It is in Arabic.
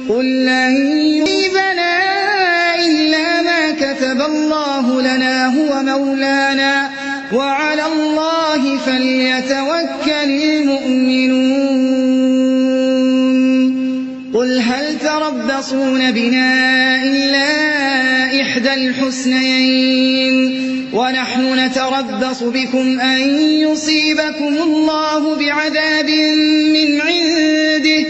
قل لن يصيبنا إلا ما كتب الله لنا هو مولانا وعلى الله فليتوكل المؤمنون قل هل تربصون بنا إلا إحدى الحسنيين ونحن نتربص بكم أن يصيبكم الله بعذاب من عنده